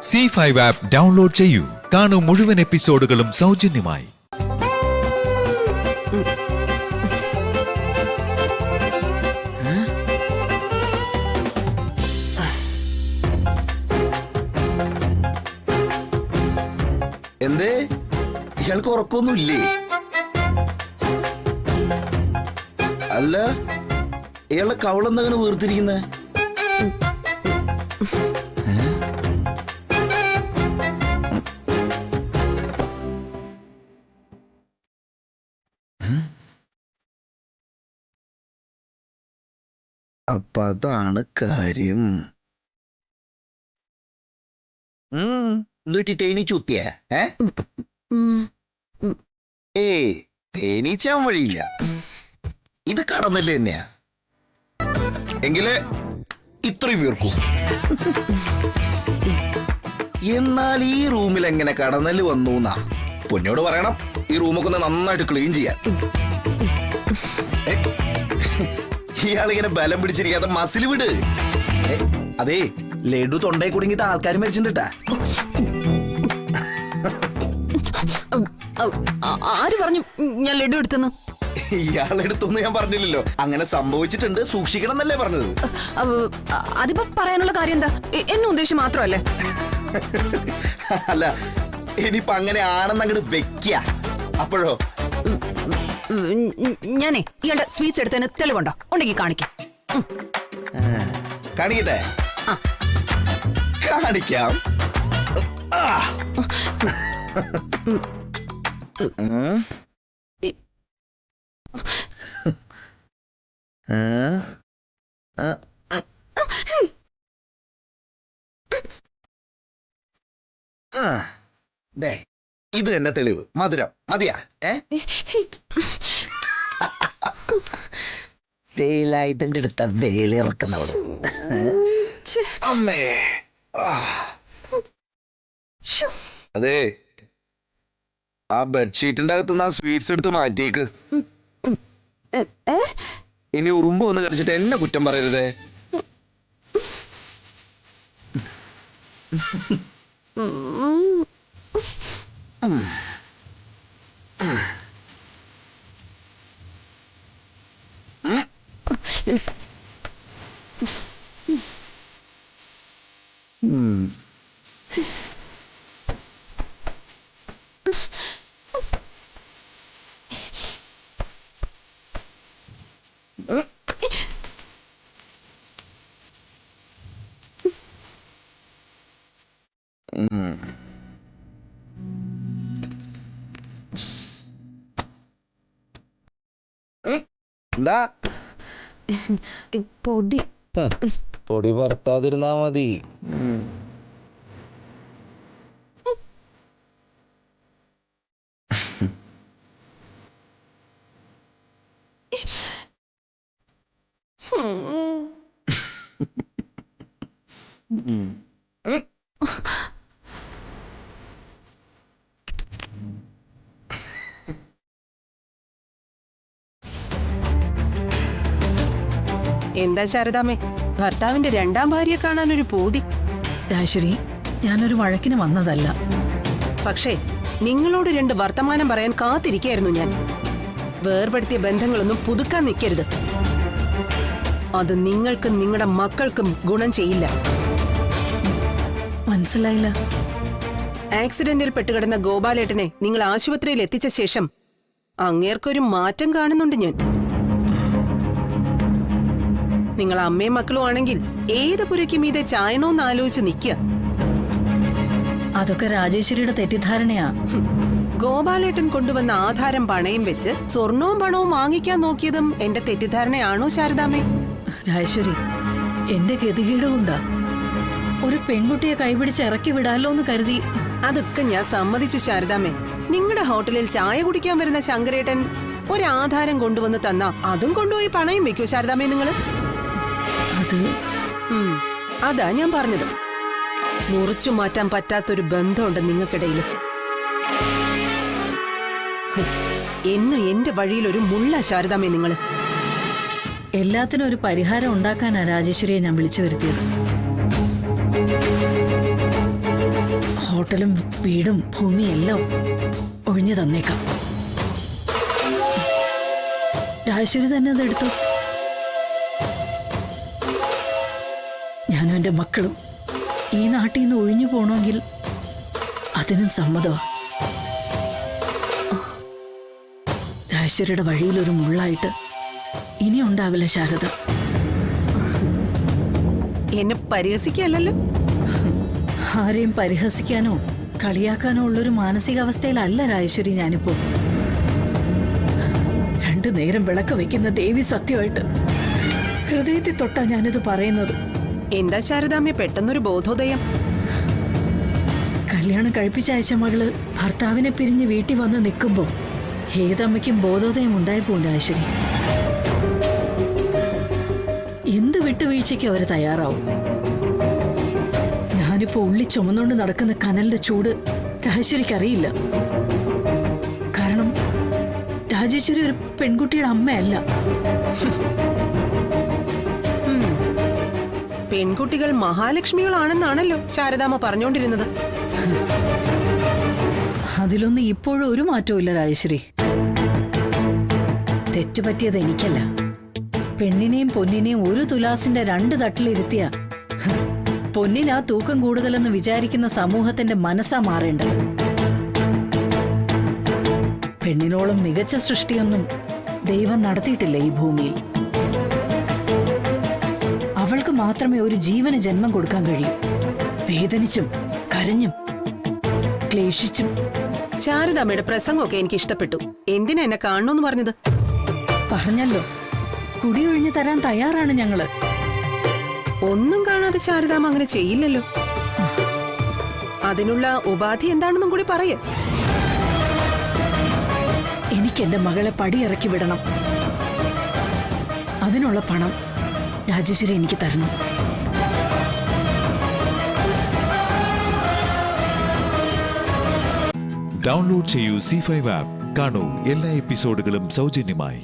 C5 app download ചെയ്യൂ. കാണൂ മുഴുവൻ എപ്പിസോഡുകളും സൗജന്യമായി. എന്തേ ഇയാൾക്ക് ഉറക്കൊന്നുമില്ലേ? അല്ല, ഇയാളുടെ കവളെന്താ വീർത്തിരിക്കുന്നേ? അപ്പൊ അതാണ് കാര്യം. എന്നിട്ട് തേനീച്ചൂത്തിയ? ഏയ്, തേനീച്ചാൻ വഴിയില്ല. ഇത് കടന്നല്ലേ തന്നെയാ? എങ്കില് ഇത്രയും വീർക്കും. എന്നാൽ ഈ റൂമിൽ എങ്ങനെ കടന്നല് വന്നു എന്നാ പൊന്നോട് പറയണം. ഈ റൂമൊക്കെ ഒന്ന് നന്നായിട്ട് ക്ലീൻ ചെയ്യാൻ. ഇയാളിങ്ങനെ ബലം പിടിച്ചിരിക്കാത്ത മസിൽ വിട്. അതേ, ലഡു തൊണ്ടയിൽ കുടുങ്ങിട്ട് ആൾക്കാർ മരിച്ചിട്ടാ. ആര് പറഞ്ഞു ഞാൻ ലഡു എടുത്തെന്ന്? ഇയാളെടുത്തൊന്നും ഞാൻ പറഞ്ഞില്ലല്ലോ. അങ്ങനെ സംഭവിച്ചിട്ടുണ്ട്, സൂക്ഷിക്കണം എന്നല്ലേ പറഞ്ഞത്. അതിപ്പോ പറയാനുള്ള കാര്യം എന്താ? എന്നെ ഉദ്ദേശം മാത്രമല്ലേ? അല്ല, ഇനിയിപ്പൊ അങ്ങനെ ആണെന്ന് അങ്ങോട്ട് വെക്ക. അപ്പോഴോ ഞാനേ ഇയാളുടെ സ്വീറ്റ്സ് എടുത്തതിന് തെളിവുണ്ടോ? ഉണ്ടെങ്കിൽ കാണിക്കാം. കാണിക്കട്ടെ? കാണിക്കാം. ഇത് തന്നെ തെളിവ്. മധുരം മതിയാ? വേലായുധന്റെ അടുത്ത വേലിറക്കുന്നവള്. അമ്മേ, അതെ, ആ ബെഡ്ഷീറ്റിന്റെ അകത്തുനിന്ന് ആ സ്വീറ്റ്സ് എടുത്ത് മാറ്റിയേക്ക്. ഇനി ഉറുമ്പ് ഒന്ന് കടിച്ചിട്ട് എന്നെ കുറ്റം പറയരുതേ. എന്താ പൊടി? പൊടി പറത്താതിരുന്നാ മതി. എന്താ ശാരദാമ്മേ, ഭർത്താവിന്റെ രണ്ടാം ഭാര്യയെ കാണാനൊരു പൂതി? രാജശ്രീ, ഞാനൊരു വഴക്കിന് വന്നതല്ല. പക്ഷേ നിങ്ങളോട് രണ്ട് വർത്തമാനം പറയാൻ കാത്തിരിക്കായിരുന്നു ഞാൻ. വേർപെടുത്തിയ ബന്ധങ്ങളൊന്നും പുതുക്കാൻ നിൽക്കരുത്. അത് നിങ്ങൾക്കും നിങ്ങളുടെ മക്കൾക്കും ഗുണം ചെയ്യില്ല. മനസ്സിലായില്ല. ആക്സിഡന്റിൽ പെട്ടുകിടന്ന ഗോപാലേട്ടനെ നിങ്ങൾ ആശുപത്രിയിൽ എത്തിച്ച ശേഷം അങ്ങേർക്കൊരു മാറ്റം കാണുന്നുണ്ട് ഞാൻ. നിങ്ങൾ അമ്മയും മക്കളും ആണെങ്കിൽ ഏത് പുരയ്ക്ക് മീതെ ചായണോന്ന് ആലോചിച്ച് നിൽക്കുക. അതൊക്കെ രാജേശ്വരിയുടെ തെറ്റിദ്ധാരണയാ. ഗോപാലേട്ടൻ കൊണ്ടുവന്ന ആധാരം പണയം വെച്ച് സ്വർണവും പണവും വാങ്ങിക്കാൻ നോക്കിയതും എന്റെ തെറ്റിദ്ധാരണയാണോ ശാരദാമ്മേ? രാജേശ്വരി, എന്റെ ഗതികേട് കൊണ്ടാ. ഒരു പെൺകുട്ടിയെ കൈപിടിച്ച് ഇറക്കി വിടാലോ എന്ന് കരുതി. അതൊക്കെ ഞാൻ സമ്മതിച്ചു ശാരദാമ്മേ. നിങ്ങളുടെ ഹോട്ടലിൽ ചായ കുടിക്കാൻ വരുന്ന ശങ്കരേട്ടൻ ഒരു ആധാരം കൊണ്ടുവന്ന് തന്നാ അതും കൊണ്ടുപോയി പണയം വെക്കൂ ശാരദാമ്മേ നിങ്ങള്? അതാ ഞാൻ പറഞ്ഞത്. മുറിച്ചു മാറ്റാൻ പറ്റാത്തൊരു ബന്ധമുണ്ട് നിങ്ങൾക്കിടയിൽ. എന്നും എന്റെ വഴിയിൽ ഒരു മുള്ള ശാരദാമ്മേ നിങ്ങള്. എല്ലാത്തിനും ഒരു പരിഹാരം ഉണ്ടാക്കാനാ രാജേശ്വരിയെ ഞാൻ വിളിച്ചു വരുത്തിയത്. ഹോട്ടലും വീടും ഭൂമിയും എല്ലാം ഒഴിഞ്ഞു തന്നേക്കാം. രാജേശ്വരി തന്നെ അതെടുത്തു. ഞാനും എൻ്റെ മക്കളും ഈ നാട്ടിൽ നിന്ന് ഒഴിഞ്ഞു പോകണമെങ്കിൽ അതിനും സമ്മതമാണ്. രാജേശ്വരിയുടെ വഴിയിലൊരു മുള്ളായിട്ട് ഇനി ഉണ്ടാവില്ല ശാരദ. എന്നെ പരിഹസിക്കല്ലോ. ആരെയും പരിഹസിക്കാനോ കളിയാക്കാനോ ഉള്ളൊരു മാനസികാവസ്ഥയിലല്ല രാജേശ്വരി ഞാനിപ്പോ. 2 നേരം വിളക്ക് വെക്കുന്ന ദേവി സത്യമായിട്ട് ഹൃദയത്തിൽ തൊട്ടാ ഞാനിത് പറയുന്നത്. എന്താ ശാരദാമ്മ പെട്ടെന്നൊരു ബോധോദയം? കല്യാണം കഴിപ്പിച്ചയച്ച മകള് ഭർത്താവിനെ പിരിഞ്ഞ് വീട്ടിൽ വന്ന് നിൽക്കുമ്പോ ഏതമ്മയ്ക്കും ബോധോദയം ഉണ്ടായിപ്പോവും രാജേശ്വരി. എന്ത് വിട്ടുവീഴ്ചയ്ക്കും അവര് തയ്യാറാവും. ഞാനിപ്പോ ഉള്ളി ചുമന്നുകൊണ്ട് നടക്കുന്ന കനലിന്റെ ചൂട് രാജേശ്വരിക്ക് അറിയില്ല. കാരണം രാജേശ്വരി ഒരു പെൺകുട്ടിയുടെ അമ്മയല്ല. പെൺകുട്ടികൾ മഹാലക്ഷ്മികളാണെന്നാണല്ലോ ശാരദാമ്മ പറഞ്ഞോണ്ടിരുന്നത്. അതിലൊന്നും ഇപ്പോഴും ഒരു മാറ്റവും ഇല്ല രാജേശ്വരി. തെറ്റുപറ്റിയത് എനിക്കല്ല. പെണ്ണിനെയും പൊന്നിനെയും ഒരു തുലാസിന്റെ 2 തട്ടിലിരുത്തിയ പൊന്നിനാ തൂക്കം കൂടുതലെന്ന് വിചാരിക്കുന്ന സമൂഹത്തിന്റെ മനസ്സാ മാറേണ്ടത്. പെണ്ണിനോളം മികച്ച സൃഷ്ടിയൊന്നും ദൈവം നടത്തിയിട്ടില്ല ഈ ഭൂമിയിൽ. അവൾക്ക് മാത്രമേ ഒരു ജീവന് ജന്മം കൊടുക്കാൻ കഴിയൂ. വേദനിച്ചും കരഞ്ഞും ക്ലേശിച്ചും. ശാരദാമ്മയുടെ പ്രസംഗമൊക്കെ എനിക്ക് ഇഷ്ടപ്പെട്ടു. എന്തിനാ എന്നെ കാണണമെന്ന് പറഞ്ഞത്? പറഞ്ഞല്ലോ, കുടിയൊഴിഞ്ഞു തരാൻ തയ്യാറാണ് ഞങ്ങള്. ഒന്നും കാണാതെ ശാരദാമ്മ അങ്ങനെ ചെയ്യില്ലല്ലോ. അതിനുള്ള ഉപാധി എന്താണെന്നും കൂടി പറയേ. എനിക്ക് എന്റെ മകളെ പടിയിറക്കി വിടണം. അതിനുള്ള പണം രാജേശ്വരി എനിക്ക് തരണം. ഡൗൺലോഡ് ചെയ്യൂ C5 ആപ്പ്. കാണൂ എല്ലാ എപ്പിസോഡുകളും സൗജന്യമായി.